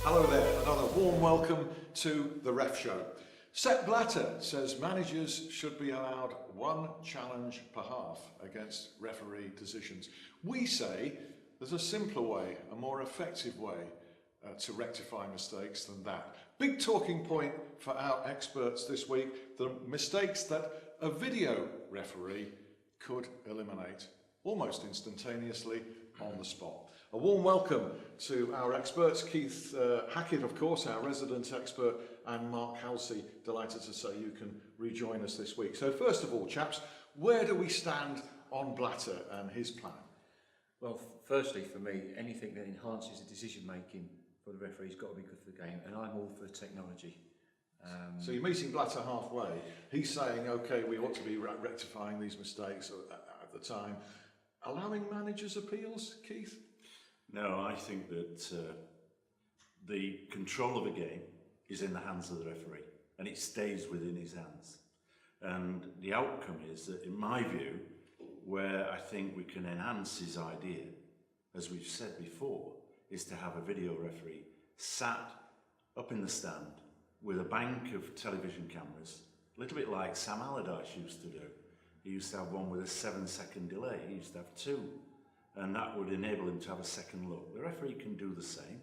Hello there, another warm welcome to the Ref Show. Sepp Blatter says managers should be allowed one challenge per half against referee decisions. We say there's a simpler way, a more effective way to rectify mistakes than that. Big talking point for our experts this week, the mistakes that a video referee could eliminate almost instantaneously on the spot. A warm welcome to our experts, Keith Hackett, of course, our resident expert, and Mark Halsey. Delighted to say you can rejoin us this week. So first of all, chaps, where do we stand on Blatter and his plan? Well, firstly, for me, anything that enhances the decision making for the referee's got to be good for the game, and I'm all for technology. So you're meeting Blatter halfway. He's saying, OK, we ought to be rectifying these mistakes at the time. Allowing managers' appeals, Keith? No, I think that the control of a game is in the hands of the referee, and it stays within his hands. And the outcome is that, in my view, where I think we can enhance his idea, as we've said before, is to have a video referee sat up in the stand with a bank of television cameras, a little bit like Sam Allardyce used to do. He used to have one with a 7-second delay. He used to have two. And that would enable him to have a second look. The referee can do the same.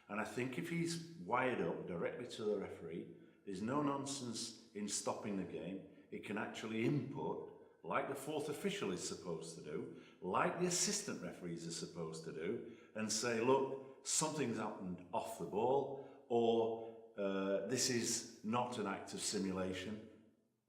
And I think if he's wired up directly to the referee, there's no nonsense in stopping the game. It can actually input, like the fourth official is supposed to do, like the assistant referees are supposed to do, and say, look, something's happened off the ball, or this is not an act of simulation,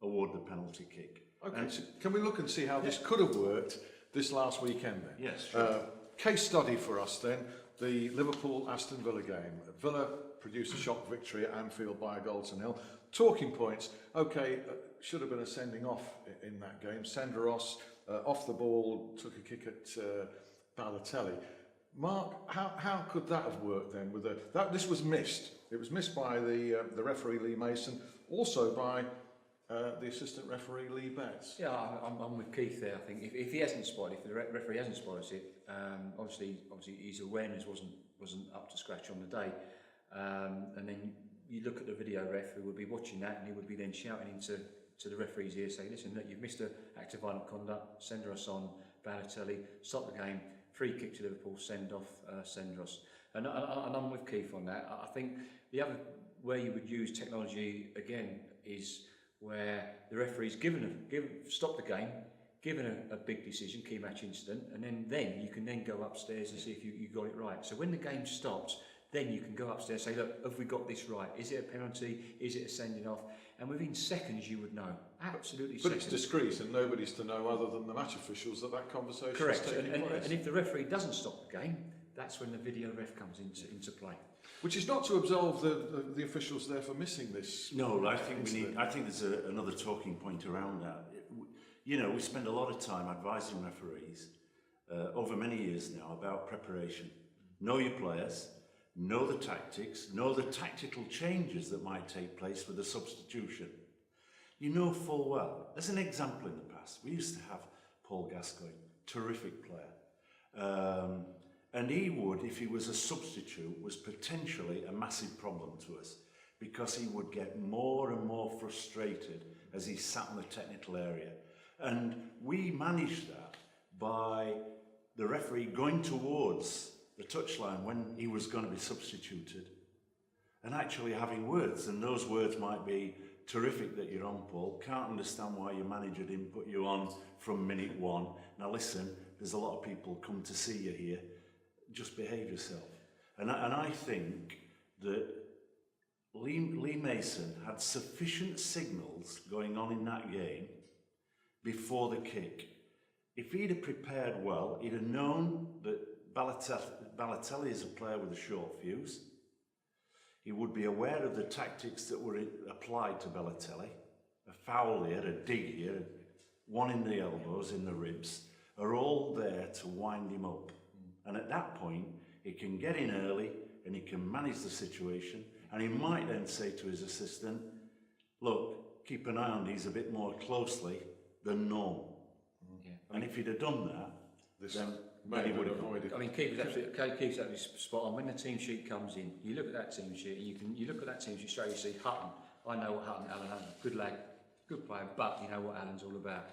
award the penalty kick. Okay, so can we look and see how this could have worked this last weekend then? Yes, sure. Case study for us then, the Liverpool-Aston Villa game. Villa produced a shock victory at Anfield by 1-0. Talking points, okay, should have been a sending off in that game. Senderos off the ball, took a kick at Balotelli. Mark, how could that have worked then? This was missed. It was missed by the referee Lee Mason, also by the assistant referee Lee Betts. Yeah, I'm with Keith there. I think if he hasn't spotted, if the referee hasn't spotted it, obviously his awareness wasn't up to scratch on the day, and then you look at the video ref who would be watching that, and he would be then shouting into the referee's ear, saying, "Listen, look, you've missed an act of violent conduct. Send us on Balotelli. Stop the game. Free kick to Liverpool. Send off Senderos." And I'm with Keith on that. I think the other where you would use technology again is where the referee's stop the game, given a big decision, key match incident, and then you can then go upstairs and see if you got it right. So when the game stops, then you can go upstairs and say, look, have we got this right? Is it a penalty? Is it a sending off? And within seconds you would know. Absolutely. But it's discreet and nobody's to know other than the match officials that conversation correct. is taking place. And if the referee doesn't stop the game, that's when the video ref comes into play. Which is not to absolve the officials there for missing this. No, I think there's another talking point around that. You know, we spend a lot of time advising referees over many years now about preparation. Know your players, know the tactics, know the tactical changes that might take place with a substitution. You know full well. As an example in the past, we used to have Paul Gascoigne, terrific player. And he would, if he was a substitute, was potentially a massive problem to us because he would get more and more frustrated as he sat in the technical area. And we managed that by the referee going towards the touchline when he was going to be substituted and actually having words. And those words might be, terrific that you're on, Paul. Can't understand why your manager didn't put you on from minute one. Now listen, there's a lot of people come to see you here. Just behave yourself. And I think that Lee Mason had sufficient signals going on in that game before the kick. If he'd have prepared well, he'd have known that Balotelli is a player with a short fuse. He would be aware of the tactics that were applied to Balotelli. A foul here, a dig here, one in the elbows, in the ribs, are all there to wind him up. And at that point, he can get in early and he can manage the situation. And he might then say to his assistant, look, keep an eye on these a bit more closely than normal. Yeah. And if he'd have done that, this then may have he would been have avoided. I mean, Keith's absolutely spot on. When the team sheet comes in, you look at that team sheet, and you look at that team sheet straight. You see Hutton. I know what Alan, good lad, good player, but you know what Alan's all about.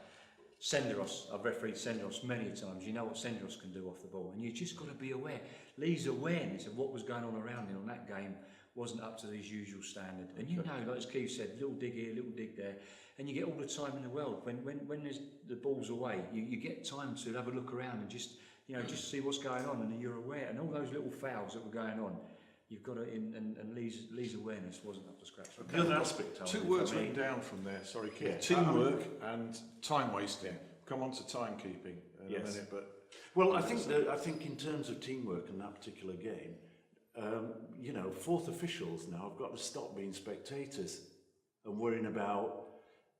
Senderos, I've refereed Senderos many times. You know what Senderos can do off the ball, and you just got to be aware. Lee's awareness of what was going on around him on that game wasn't up to his usual standard. And you know, like as Keith said, little dig here, little dig there, and you get all the time in the world. When there's the ball's away, you get time to have a look around and just see what's going on, and you're aware. And all those little fouls that were going on, you've got to. And Lee's awareness wasn't up to scratch. The other aspect, Two words written down from there. Sorry, Keith. Yeah. Teamwork and time wasting. Come on to timekeeping in a minute, but well, I think in terms of teamwork in that particular game, fourth officials now have got to stop being spectators and worrying about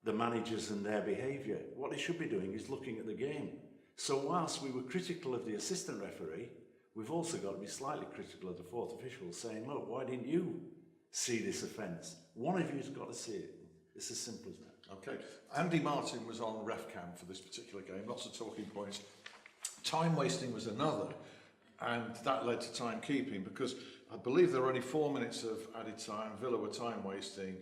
the managers and their behaviour. What they should be doing is looking at the game. So whilst we were critical of the assistant referee, we've also got to be slightly critical of the fourth official, saying, look, why didn't you see this offence? One of you's got to see it. It's as simple as that. okay. Andy Martin was on RefCam for this particular game. Lots of talking points. Time wasting was another, and that led to timekeeping because I believe there were only 4 minutes of added time. Villa were time wasting.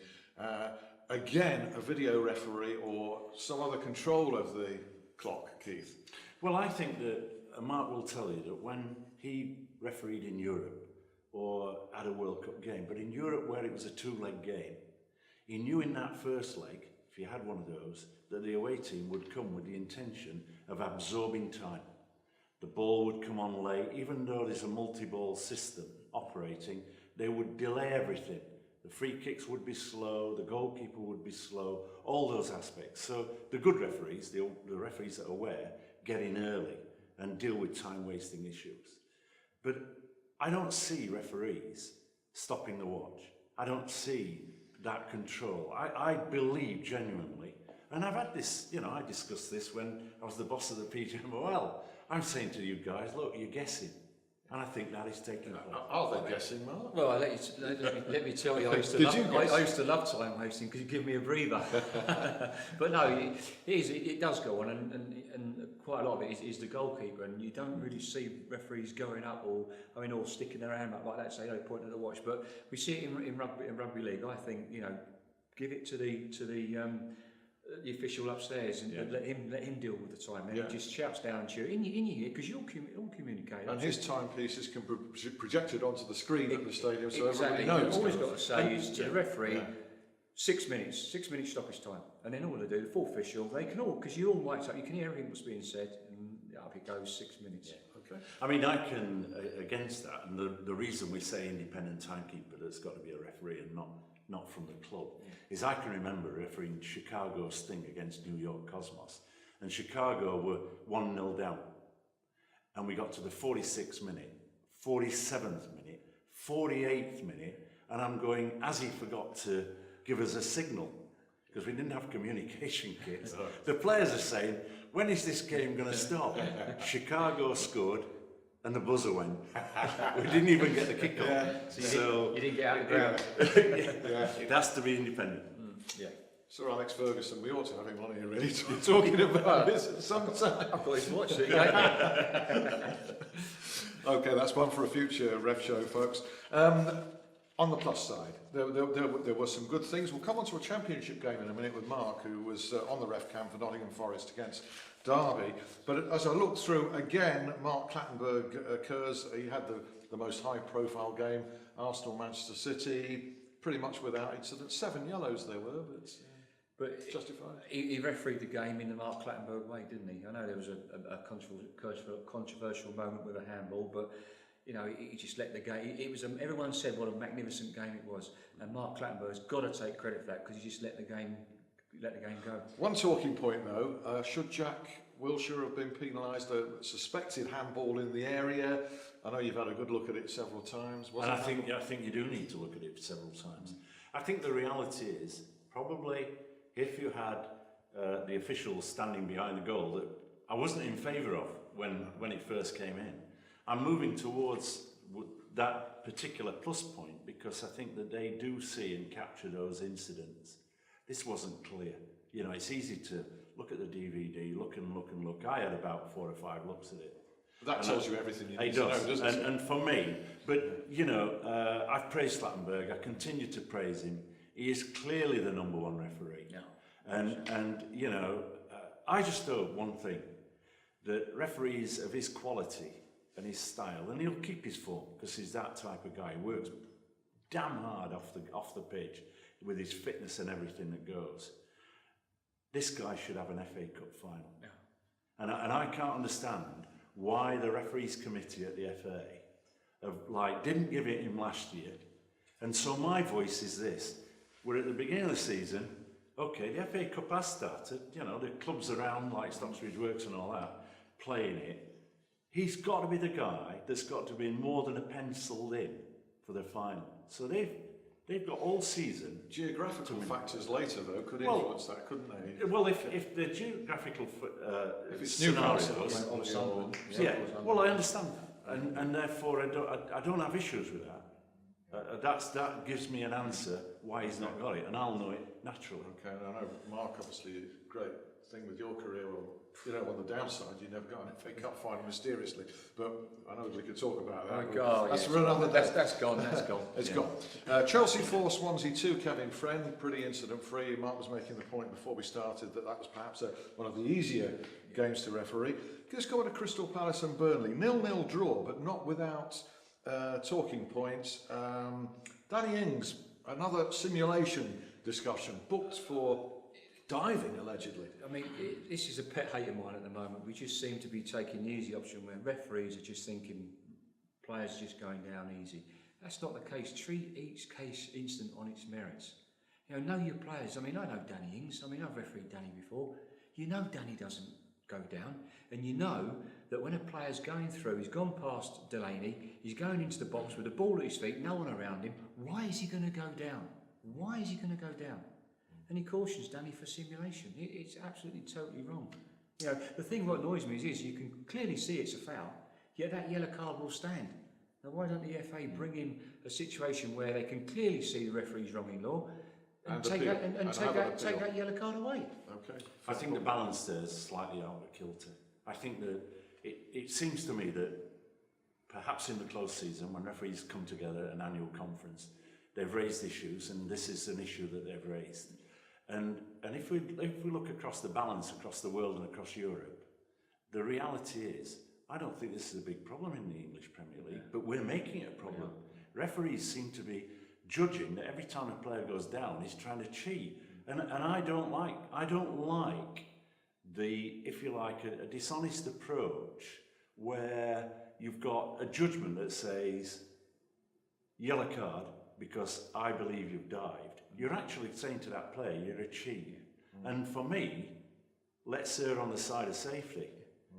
Again, a video referee or some other control of the clock, Keith. Well, I think that Mark will tell you that when he refereed in Europe or at a World Cup game, but in Europe where it was a two-leg game, he knew in that first leg, if you had one of those, that the away team would come with the intention of absorbing time. The ball would come on late, even though there's a multi-ball system operating, they would delay everything. The free kicks would be slow, the goalkeeper would be slow, all those aspects. So the good referees, the referees that are aware, get in early and deal with time-wasting issues. But I don't see referees stopping the watch. I don't see that control. I believe genuinely, and I've had this, I discussed this when I was the boss of the PGMOL. I'm saying to you guys, look, you're guessing. And I think that is taking place. Are they guessing, Mark? Well, let me tell you, I used to love time wasting because you give me a breather. But no, it does go on, and quite a lot of it is the goalkeeper, and you don't really see referees going up or sticking their hand up like that, say, pointing at the watch. But we see it in rugby league. I think give it to the official upstairs and let him deal with the time. And he just shouts down to you in your ear because you'll communicate. And his timepieces can be projected onto the screen at the stadium, so exactly. everybody knows. All he's got to say is to the referee, 6 minutes stoppage time, and then all they do, the full official, they can all, because you all mic up, you can hear everything that's being said, and up it goes. 6 minutes. Yeah. Okay. I mean, I can against that, and the reason we say independent timekeeper, there's got to be a referee and not from the club, is I can remember refereeing Chicago Sting against New York Cosmos, and Chicago were 1-0 down, and we got to the 46th minute, 47th minute, 48th minute, and I'm going, as he forgot to give us a signal, because we didn't have communication kits. The players are saying, when is this game going to stop? Chicago scored, and the buzzer went. We didn't even get the kick-off. Yeah. So you didn't get out of the ground. It has to be independent. Yeah. Sir Alex Ferguson, we ought to have him on here really talking about this at some time. I've got his watch. Okay, that's one for a future ref show, folks. On the plus side, there were some good things. We'll come on to a championship game in a minute with Mark, who was on the ref cam for Nottingham Forest against Derby. But as I look through, again, Mark Clattenburg occurs. He had the most high-profile game, Arsenal-Manchester City, pretty much without incident. 7 yellows there were, but justified. He refereed the game in the Mark Clattenburg way, didn't he? I know there was a controversial moment with a handball, but he just let the game. It was. Everyone said what a magnificent game it was, and Mark Clattenburg's got to take credit for that because he just let the game go. One talking point though: should Jack Wilshere have been penalised? A suspected handball in the area. I know you've had a good look at it several times. And I think you do need to look at it several times. I think the reality is probably if you had the officials standing behind the goal that I wasn't in favour of when it first came in. I'm moving towards that particular plus point because I think that they do see and capture those incidents. This wasn't clear. It's easy to look at the DVD, look and look and look. I had about 4 or 5 looks at it. That tells you everything you need It to know, does, doesn't it? and for me, but you know, I've praised Slattenberg, I continue to praise him. He is clearly the #1 referee. Yeah. And you know, I just hope one thing, that referees of his quality and his style, and he'll keep his form, because he's that type of guy, he works damn hard off the pitch with his fitness and everything that goes. This guy should have an FA Cup final. Yeah. And I can't understand why the referees committee at the FA didn't give it him last year. And so my voice is this: we're at the beginning of the season. Okay, the FA Cup has started. You know, the clubs around like Stocksbridge Works and all that playing it. He's got to be the guy that's got to be more than a penciled in for the final. So they've got all season. Geographical factors later, though, could influence that, couldn't they? Well, if the geographical If it's scenarios, Newcastle or Sunderland, yeah. Well, I understand that, and therefore I don't have issues with that. That gives me an answer why he's not got it, and I'll know it naturally. Okay, and I know Mark, obviously, a great thing with your career, or you know, on the downside, you never got an FA Cup final mysteriously. But I know we could talk about that. Oh God, that's yes. for another day. That's gone. That's gone. It's Yeah. gone. Chelsea 4, Swansea 2, Kevin Friend, pretty incident-free. Mark was making the point before we started that was perhaps one of the easier games to referee. Let's go on to Crystal Palace and Burnley. 0-0 draw, but not without talking points. Danny Ings, another simulation discussion, booked for diving, allegedly. I mean, this is a pet hate of mine at the moment. We just seem to be taking the easy option where referees are just thinking players are just going down easy. That's not the case. Treat each case incident on its merits. You know your players. I mean, I know Danny Ings. I mean, I've refereed Danny before. You know Danny doesn't go down. And you know that when a player's going through, he's gone past Delaney, he's going into the box with the ball at his feet, no one around him. Why is he going to go down? Why is he going to go down? And he cautions Danny for simulation. It's absolutely totally wrong. You know, the thing what annoys me is you can clearly see it's a foul, yet that yellow card will stand. Now why don't the FA bring in a situation where they can clearly see the referee's wrong in law and take that yellow card away? Okay. I think the balance there is slightly out of kilter. I think that it seems to me that perhaps in the close season, when referees come together at an annual conference, they've raised issues, and this is an issue that they've raised. And if we look across the balance across the world and across Europe, the reality is, I don't think this is a big problem in the English Premier League, but we're making it a problem. Yeah. Referees seem to be judging that every time a player goes down, he's trying to cheat. And I don't like the, if you like, a dishonest approach where you've got a judgment that says, yellow card, because I believe you've dived. You're actually saying to that player, you're a cheat. And for me, let's err on the side of safety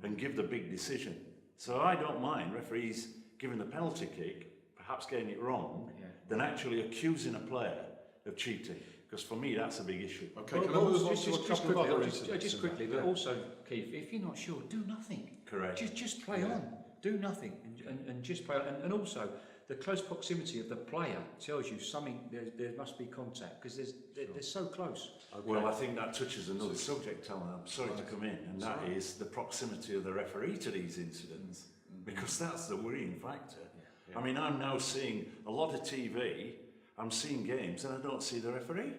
and give the big decision. So I don't mind referees giving the penalty kick, perhaps getting it wrong, than actually accusing a player of cheating. Because for me, that's a big issue. Okay, can I move on to a couple of other Just incidents? quickly, but also, Keith, if you're not sure, do nothing. Correct. Just play on. Do nothing and just play on. And also, the close proximity of the player tells you something. There must be contact because they're so close. Okay. Well, I think that touches another subject, Alan. I'm sorry to come in, and that is the proximity of the referee to these incidents, because that's the worrying factor. Yeah. I mean, I'm now seeing a lot of TV. I'm seeing games, and I don't see the referee.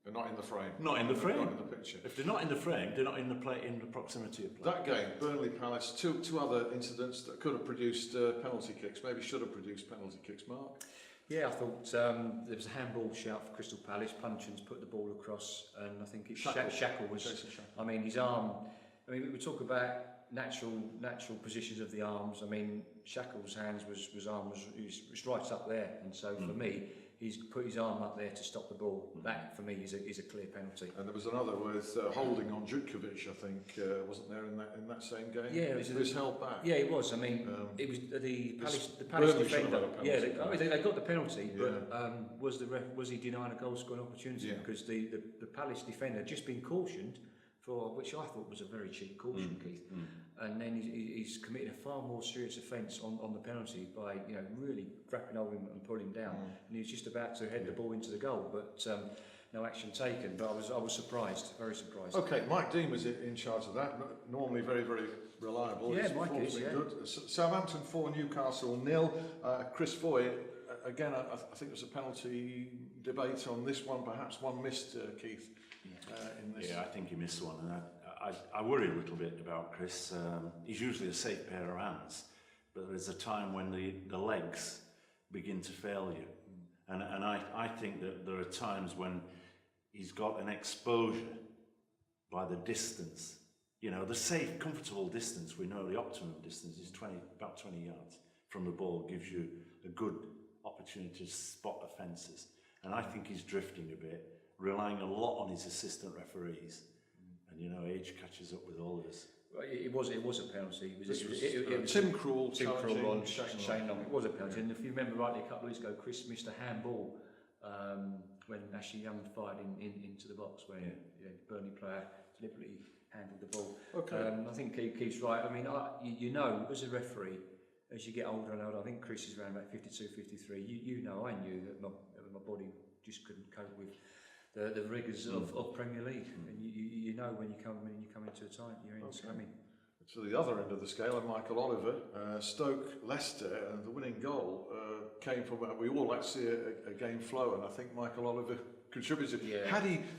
They're not in the frame. Not in the frame. Not in the picture. If they're not in the frame, they're not in the proximity of play. That game, Burnley Palace, two other incidents that could have produced penalty kicks, maybe should have produced penalty kicks, Mark. Yeah, I thought there was a handball shout for Crystal Palace. Puncheon's put the ball across, and I think it's Shackle was. I mean, his arm. I mean, we talk about natural positions of the arms. I mean, Shackle's hands was right up there, and so for me, he's put his arm up there to stop the ball. That for me is a clear penalty. And there was another with holding on Jutkovic, I think, wasn't there in that same game? Yeah, it was held back. Yeah, it was. I mean, it was the Palace defender. Yeah, they got the penalty, but was he denied a goal scoring opportunity because the Palace defender had just been cautioned for, which I thought was a very cheap caution, Keith. And then he's committed a far more serious offence on the penalty by really grappling over him and pulling him down. And he was just about to head the ball into the goal. But no action taken. But I was surprised, very surprised. Okay, Mike Dean was in charge of that. Normally very, very reliable. Yeah, His Mike performance is, been yeah. good. Southampton 4, Newcastle 0. Chris Foy, again, I think there's a penalty debate on this one. Perhaps one missed, Keith, in this. Yeah, I think he missed one, and I worry a little bit about Chris. He's usually a safe pair of hands, but there's a time when the legs begin to fail you, and I think that there are times when he's got an exposure by the distance. You know, the safe, comfortable distance, we know the optimum distance is about 20 yards from the ball, gives you a good opportunity to spot offences. And I think he's drifting a bit, relying a lot on his assistant referees. And, you know, age catches up with all of us. Well, it was a penalty. It was Tim Krul on challenging Shane Long. It was a penalty. And if you remember rightly, a couple of weeks ago, Chris missed a handball when Ashley Young fired into the box, where Burnley player deliberately handled the ball. Okay. I think Keith's right. I mean, you know, as a referee, as you get older and older, I think Chris is around about 52, 53. You know, I knew that my body just couldn't cope with the rigours of Premier League, and you know when you come into a time, you're in swimming. To the other end of the scale, and Michael Oliver, Stoke Leicester, and the winning goal came from. We all like to see a game flow, and I think Michael Oliver contributed. Yeah.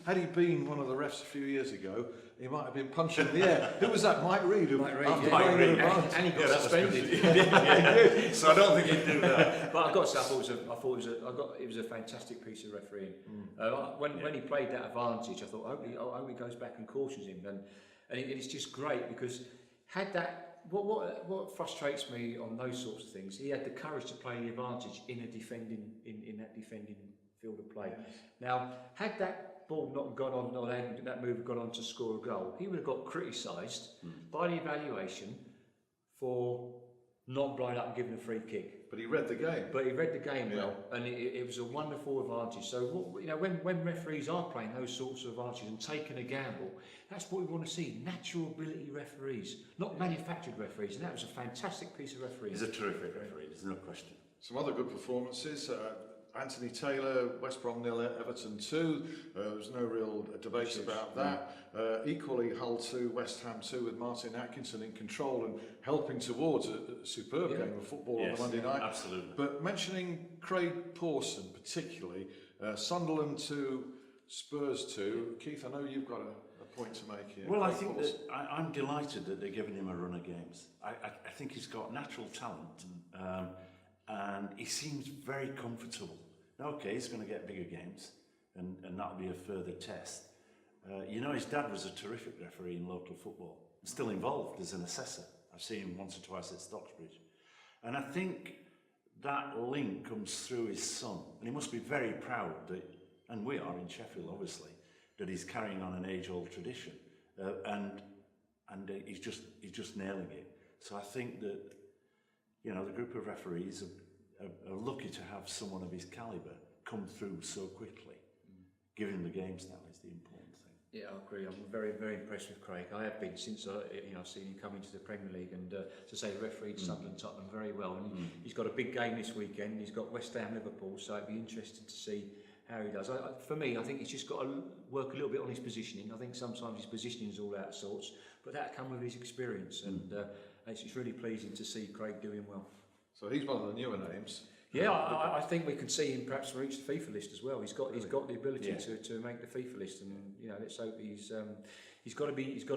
Had he been one of the refs a few years ago, he might have been punching in the air. Who was that? Mike Reid. Mike Reid, after yeah. playing Reid, in advance. And he got suspended. So I don't think he'd do that. But I got to say, it was a fantastic piece of refereeing. When he played that advantage, I thought, I hope he goes back and cautions him. And it's just great because had that. What frustrates me on those sorts of things, he had the courage to play the advantage in that defending field of play. Yes. Now, had that ball not gone on, or that move gone on to score a goal, he would have got criticised by the evaluation for not blowing up and giving a free kick. But he read the game. But he read the game well, and it was a wonderful advantage. So when referees are playing those sorts of advantages and taking a gamble, that's what we want to see. Natural ability referees, not manufactured referees, and that was a fantastic piece of refereeing. He's a terrific referee, there's no question. Some other good performances. Anthony Taylor, West Brom 0, Everton 2. There was no real debate about that. Equally, Hull 2, West Ham 2, with Martin Atkinson in control and helping towards a superb game of football on the Monday night. Absolutely. But mentioning Craig Pawson particularly, Sunderland 2, Spurs 2. Keith, I know you've got a point to make here. Well, Craig I think Pawson. that I'm delighted that they're giving him a run of games. I think he's got natural talent, and he seems very comfortable. Now, okay, he's going to get bigger games, and that'll be a further test. You know, his dad was a terrific referee in local football, still involved as an assessor. I've seen him once or twice at Stocksbridge. And I think that link comes through his son, and he must be very proud that, and we are in Sheffield obviously, that he's carrying on an age-old tradition, and he's just nailing it. So I think that, you know, the group of referees are lucky to have someone of his calibre come through so quickly. Giving the games now is the important thing. Yeah, I agree. I'm very, very impressed with Craig. I have been since I've seen him come into the Premier League, and to say refereed Sunderland Tottenham very well. And he's got a big game this weekend. He's got West Ham Liverpool, so it'd be interesting to see how he does. For me, I think he's just got to work a little bit on his positioning. I think sometimes his positioning is all out of sorts, but that comes with his experience, and it's really pleasing to see Craig doing well. So he's one of the newer names. Yeah, I think we can see him perhaps reach the FIFA list as well. He's got the ability to make the FIFA list, and you know, let's hope he's got to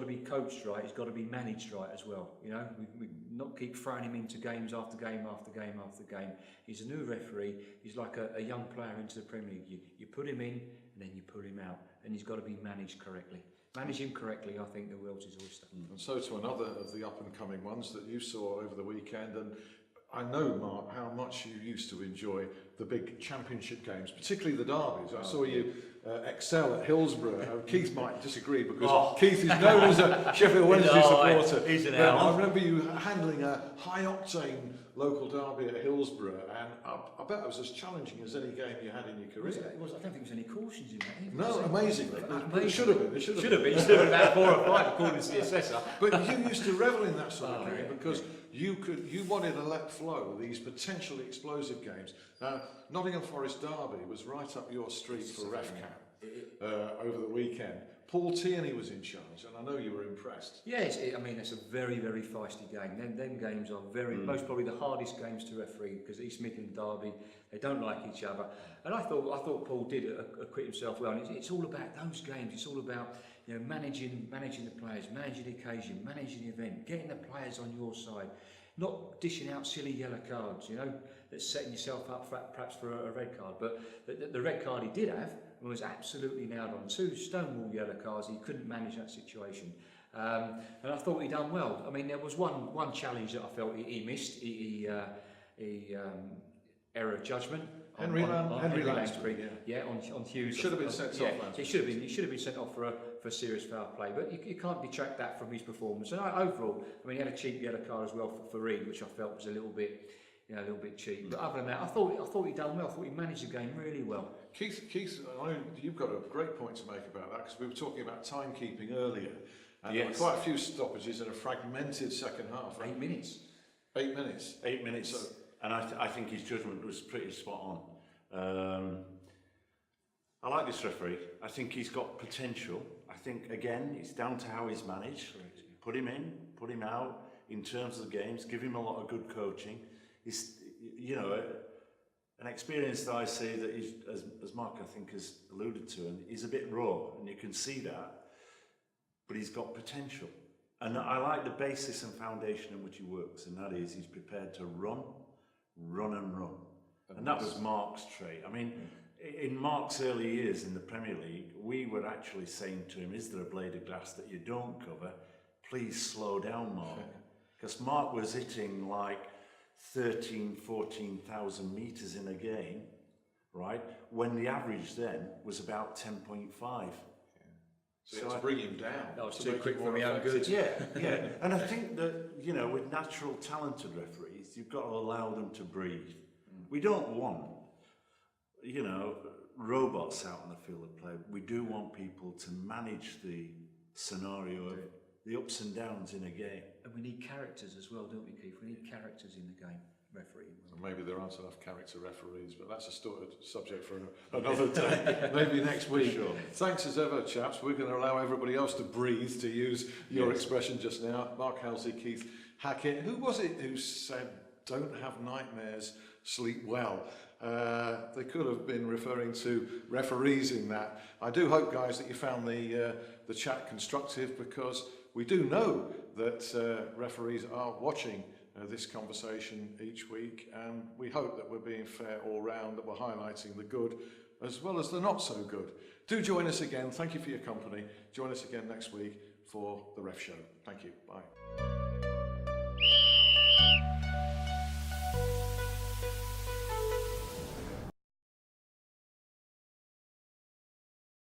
be coached right. He's got to be managed right as well. You know, we not keep throwing him into games after game after game after game. He's a new referee. He's like a young player into the Premier League. You put him in and then you pull him out, and he's got to be managed correctly. Manage him correctly, I think the world's his oyster. And so to another of the up and coming ones that you saw over the weekend, and I know, Mark, how much you used to enjoy the big championship games, particularly the derbies. I saw you excel at Hillsborough. Keith might disagree because Keith is known as a Sheffield Wednesday supporter. He's an I remember you handling a high-octane local derby at Hillsborough, and I bet it was as challenging as any game you had in your career. I don't think there was any cautions in that. No, amazingly. But it should have been. It should have been. It should have been about 4 or 5 according to the assessor. But you used to revel in that sort of game because you wanted to let flow these potentially explosive games. Now, Nottingham Forest Derby was right up your street for ref cap. over the weekend. Paul Tierney was in charge, and I know you were impressed. Yes, I mean, it's a very, very feisty game. Them games are most probably the hardest games to referee, because East Midland Derby, they don't like each other. And I thought Paul did acquit himself well. And it's all about those games. It's all about, you know, managing the players, managing the occasion, managing the event, getting the players on your side, not dishing out silly yellow cards, you know, that's setting yourself up perhaps for a red card. But the red card he did have was absolutely nailed on. 2 stonewall yellow cards. He couldn't manage that situation. And I thought he done well. I mean, there was one challenge that I felt he missed. He error of judgment. Henry Lansbury, on Hughes. Should have been sent off. He should have been sent off for serious foul play, but you can't detract that from his performance. And overall, I mean, he had a cheap yellow card as well for Reed, which I felt was a little bit cheap. But other than that, I thought he done well. I thought he managed the game really well. Keith, I know you've got a great point to make about that, because we were talking about timekeeping earlier, and there were quite a few stoppages in a fragmented second half. 8 minutes. 8 minutes. 8 minutes. So, and I think his judgment was pretty spot on. I like this referee. I think he's got potential. I think, again, it's down to how he's managed. Put him in, put him out in terms of the games, give him a lot of good coaching. He's, you know, an experience that I see that he's, as Mark I think has alluded to, and he's a bit raw, and you can see that, but he's got potential. And I like the basis and foundation in which he works, and that is he's prepared to run. And that was Mark's trait. I mean, in Mark's early years in the Premier League, we were actually saying to him, is there a blade of glass that you don't cover? Please slow down, Mark. Because Mark was hitting like 14,000 metres in a game, right? When the average then was about 10.5. So you had to bring him down. That was too quick for my own good. Yeah. And I think that, you know, with natural talented referees, you've got to allow them to breathe. We don't want, you know, robots out on the field of play. We do want people to manage the scenario of the ups and downs in a game. And we need characters as well, don't we, Keith? We need characters in the game, refereeing. And maybe there aren't enough character referees, but that's a subject for another day, maybe next week. Sure. Thanks as ever, chaps. We're going to allow everybody else to breathe, to use your expression just now. Mark Halsey, Keith Hackett. Who was it who said, don't have nightmares, sleep well? They could have been referring to referees in that. I do hope, guys, that you found the chat constructive, because we do know that referees are watching this conversation each week, and we hope that we're being fair all round, that we're highlighting the good as well as the not so good. Do join us again. Thank you for your company. Join us again next week for the Ref Show. Thank you. Bye.